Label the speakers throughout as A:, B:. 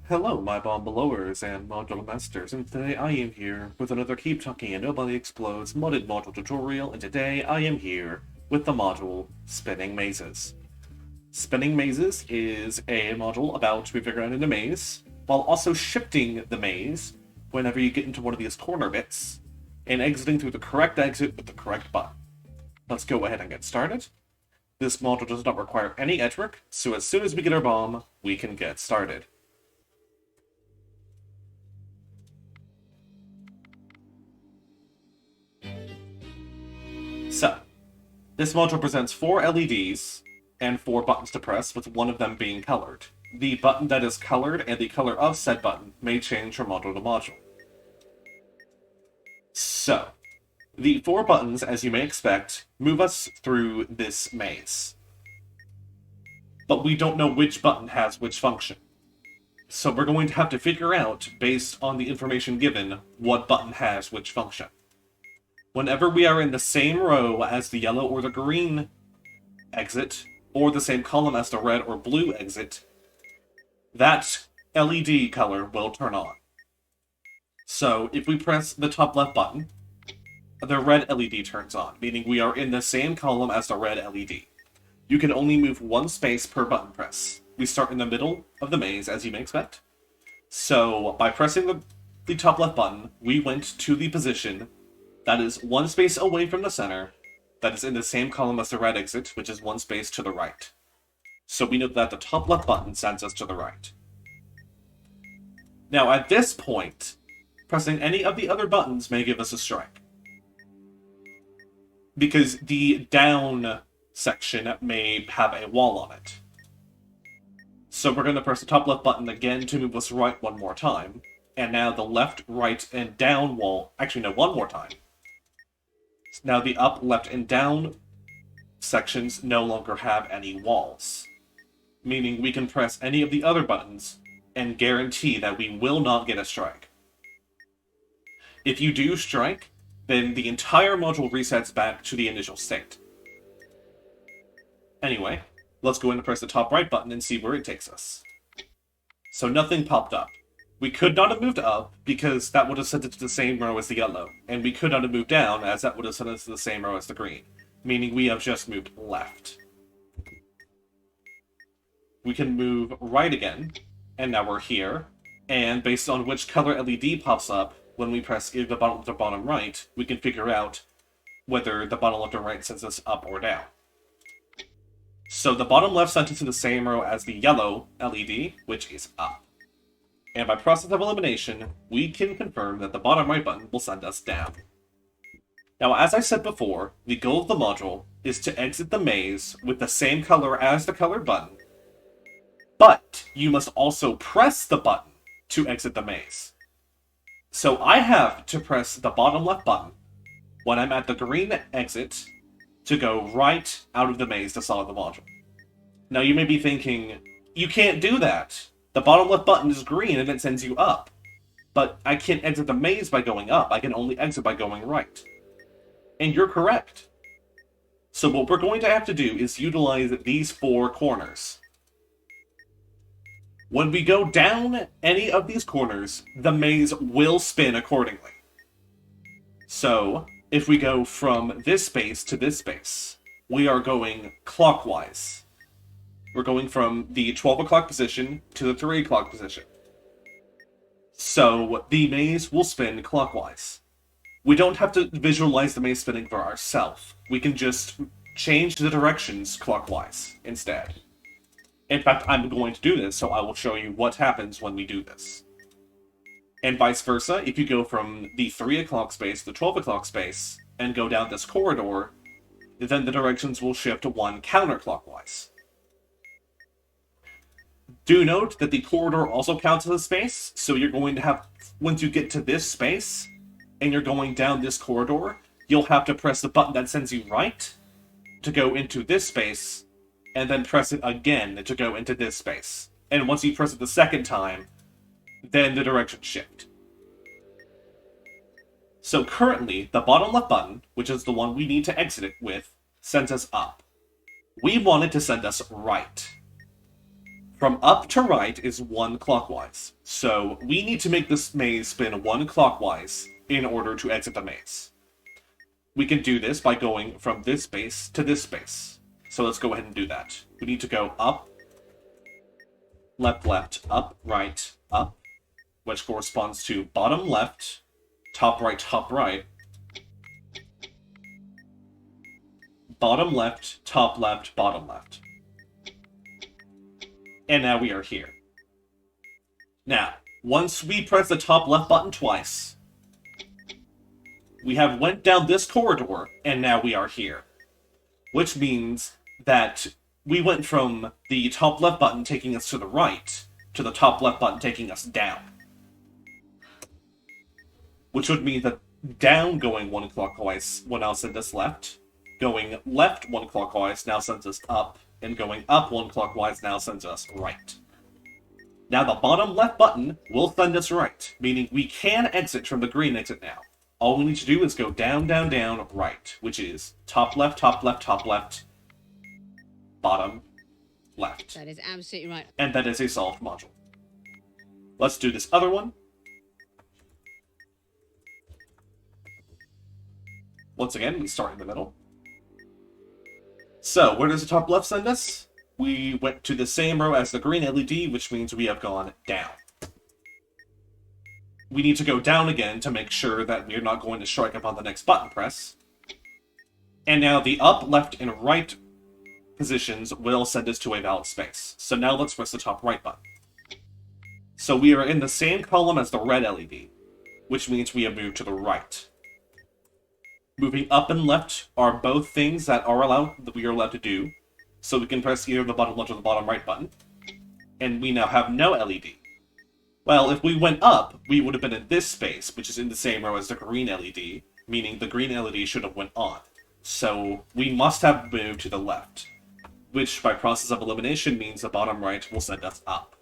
A: Hello, my bomb blowers and module masters, and today I am here with another Keep Talking and Nobody Explodes modded module tutorial, and today I am here with the module Spinning Mazes. Spinning Mazes is a module about moving around in a maze, while also shifting the maze whenever you get into one of these corner bits, and exiting through the correct exit with the correct button. Let's go ahead and get started. This module does not require any edge work, so as soon as we get our bomb, we can get started. So, this module presents 4 LEDs and 4 buttons to press, with one of them being colored. The button that is colored and the color of said button may change from module to module. So, the 4 buttons, as you may expect, move us through this maze. But we don't know which button has which function. So we're going to have to figure out, based on the information given, what button has which function. Whenever we are in the same row as the yellow or the green exit, or the same column as the red or blue exit, that LED color will turn on. So if we press the top left button, the red LED turns on, meaning we are in the same column as the red LED. You can only move one space per button press. We start in the middle of the maze, as you may expect. So by pressing the top left button, we went to the position that is one space away from the center, that is in the same column as the red exit, which is one space to the right. So we know that the top left button sends us to the right. Now at this point, pressing any of the other buttons may give us a strike, because the down section may have a wall on it. So we're going to press the top left button again to move us right one more time, and now the left, right, and down wall, actually no, one more time. Now the up, left, and down sections no longer have any walls, meaning we can press any of the other buttons and guarantee that we will not get a strike. If you do strike, then the entire module resets back to the initial state. Anyway, let's go in and press the top right button and see where it takes us. So nothing popped up. We could not have moved up, because that would have sent it to the same row as the yellow, and we could not have moved down, as that would have sent us to the same row as the green, meaning we have just moved left. We can move right again, and now we're here, and based on which color LED pops up when we press either the bottom left or bottom right, we can figure out whether the bottom left or right sends us up or down. So the bottom left sent us to the same row as the yellow LED, which is up. And by process of elimination, we can confirm that the bottom right button will send us down. Now, as I said before, the goal of the module is to exit the maze with the same color as the colored button, but you must also press the button to exit the maze. So I have to press the bottom left button when I'm at the green exit to go right out of the maze to solve the module. Now you may be thinking, you can't do that. The bottom left button is green and it sends you up. But I can't exit the maze by going up, I can only exit by going right. And you're correct. So what we're going to have to do is utilize these 4 corners. When we go down any of these corners, the maze will spin accordingly. So, if we go from this space to this space, we are going clockwise. We're going from the 12 o'clock position to the 3 o'clock position. So, the maze will spin clockwise. We don't have to visualize the maze spinning for ourselves. We can just change the directions clockwise instead. In fact, I'm going to do this, so I will show you what happens when we do this. And vice versa, if you go from the 3 o'clock space to the 12 o'clock space, and go down this corridor, then the directions will shift 1 counterclockwise. Do note that the corridor also counts as a space, so you're going to have, once you get to this space, and you're going down this corridor, you'll have to press the button that sends you right to go into this space, and then press it again to go into this space. And once you press it the second time, then the directions shift. So currently, the bottom left button, which is the one we need to exit it with, sends us up. We want it to send us right. From up to right is 1 clockwise. So we need to make this maze spin 1 clockwise in order to exit the maze. We can do this by going from this space to this space. So let's go ahead and do that. We need to go up, left, left, up, up, which corresponds to bottom left, top right, bottom left, top left, bottom left. And now we are here. Now, once we press the top left button twice, we have went down this corridor, and now we are here. Which means that we went from the top left button taking us to the right, to the top left button taking us down. Which would mean that down going 1 clockwise will now send us left, going left 1 clockwise now sends us up, and going up 1 clockwise now sends us right. Now the bottom left button will send us right, meaning we can exit from the green exit now. All we need to do is go down, down, down, right, which is top left, top left, top left, bottom left.
B: That is absolutely right.
A: And that is a solved module. Let's do this other one. Once again, we start in the middle. So, where does the top left send us? We went to the same row as the green LED, which means we have gone down. We need to go down again to make sure that we're not going to strike upon the next button press. And now the up, left, and right positions will send us to a valid space. So now let's press the top right button. So we are in the same column as the red LED, which means we have moved to the right. Moving up and left are both things that we are allowed to do. So we can press either the bottom left or the bottom right button. And we now have no LED. Well, if we went up, we would have been in this space, which is in the same row as the green LED, meaning the green LED should have went on. So we must have moved to the left, which by process of elimination means the bottom right will send us up.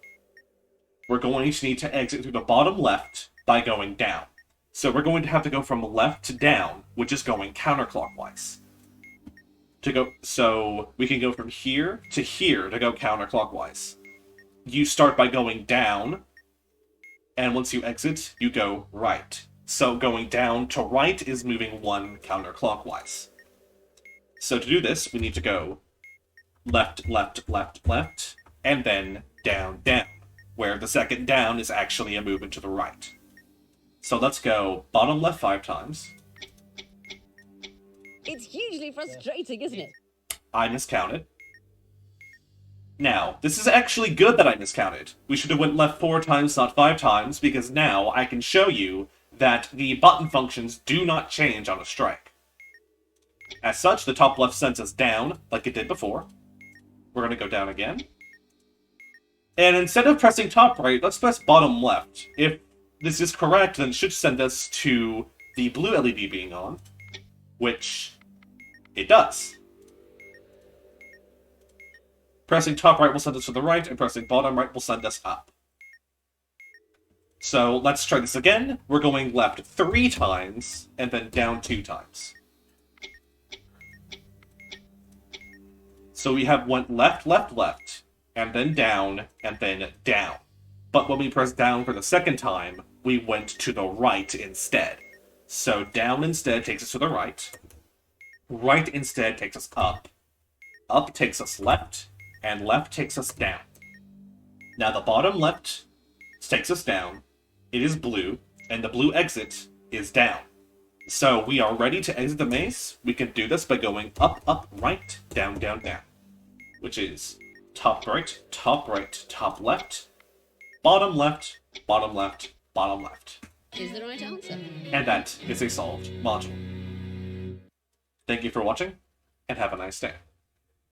A: We're going to need to exit through the bottom left by going down. So we're going to have to go from left to down, which is going counterclockwise. So we can go from here to go counterclockwise. You start by going down, and once you exit, you go right. So going down to right is moving 1 counterclockwise. So to do this, we need to go left, left, left, left, and then down, down, where the second down is actually a movement to the right. So let's go bottom left 5 times.
B: It's hugely frustrating, isn't it?
A: I miscounted. Now, this is actually good that I miscounted. We should have went left 4 times, not 5 times, because now I can show you that the button functions do not change on a strike. As such, the top left sends us down, like it did before. We're going to go down again. And instead of pressing top right, let's press bottom left. If this is correct, then it should send us to the blue LED being on, which it does. Pressing top right will send us to the right, and pressing bottom right will send us up. So let's try this again. We're going left 3 times, and then down 2 times. So we have went left, left, left, and then down, and then down. But when we press down for the second time, we went to the right instead. So down instead takes us to the right. Right instead takes us up. Up takes us left, and left takes us down. Now the bottom left takes us down. It is blue, and the blue exit is down. So we are ready to exit the maze. We can do this by going up, up, right, down, down, down. Which is top right, top left, bottom left, bottom left, bottom left.
B: Is the right answer.
A: And that is a solved module. Thank you for watching, and have a nice day.